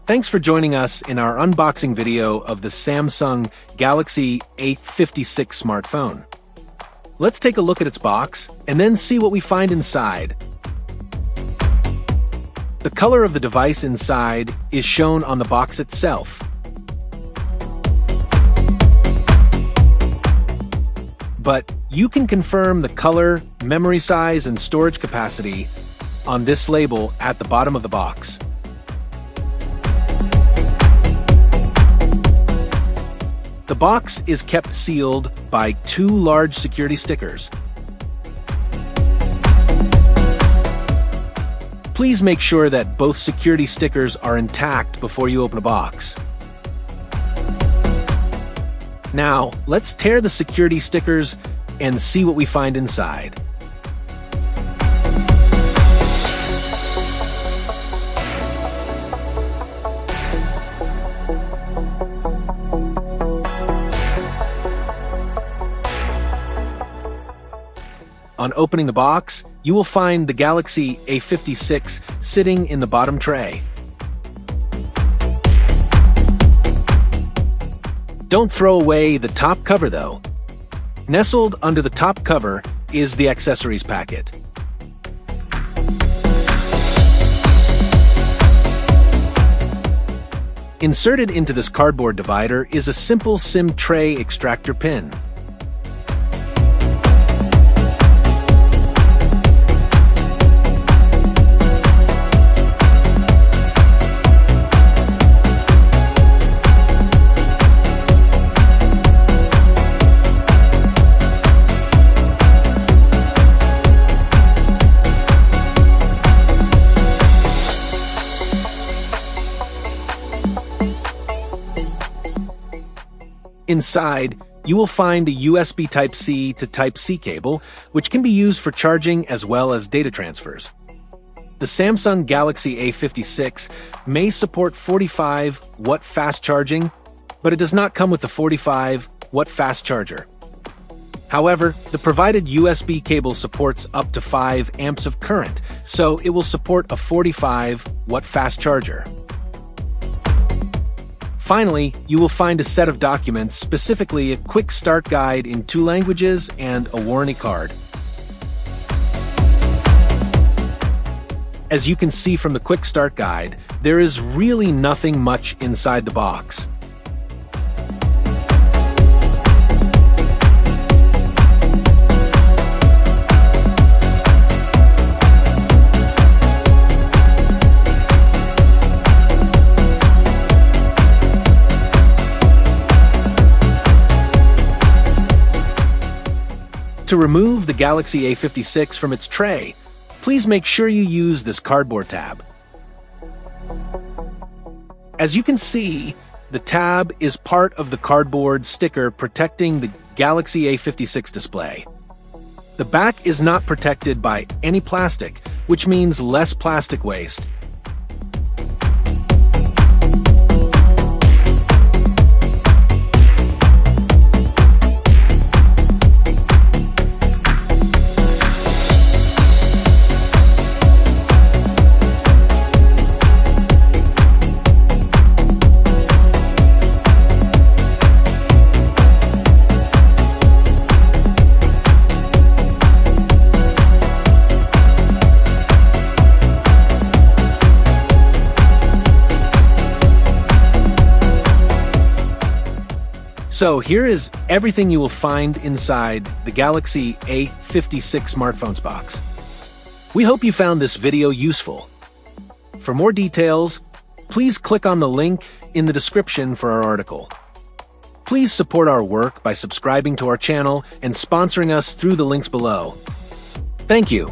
Thanks for joining us in our unboxing video of the Samsung Galaxy A56 smartphone. Let's take a look at its box and then see what we find inside. The color of the device inside is shown on the box itself. But you can confirm the color, memory size, and storage capacity on this label at the bottom of the box. The box is kept sealed by two large security stickers. Please make sure that both security stickers are intact before you open a box. Now, let's tear the security stickers and see what we find inside. On opening the box, you will find the Galaxy A56 sitting in the bottom tray. Don't throw away the top cover though. Nestled under the top cover is the accessories packet. Inserted into this cardboard divider is a simple SIM tray extractor pin. Inside, you will find a USB Type-C to Type-C cable, which can be used for charging as well as data transfers. The Samsung Galaxy A56 may support 45-watt fast charging, but it does not come with the 45-watt fast charger. However, the provided USB cable supports up to 5 amps of current, so it will support a 45-watt fast charger. Finally, you will find a set of documents, specifically a quick start guide in 2 languages and a warranty card. As you can see from the quick start guide, there is really nothing much inside the box. To remove the Galaxy A56 from its tray, please make sure you use this cardboard tab. As you can see, the tab is part of the cardboard sticker protecting the Galaxy A56 display. The back is not protected by any plastic, which means less plastic waste. So here is everything you will find inside the Galaxy A56 smartphone's box. We hope you found this video useful. For more details, please click on the link in the description for our article. Please support our work by subscribing to our channel and sponsoring us through the links below. Thank you.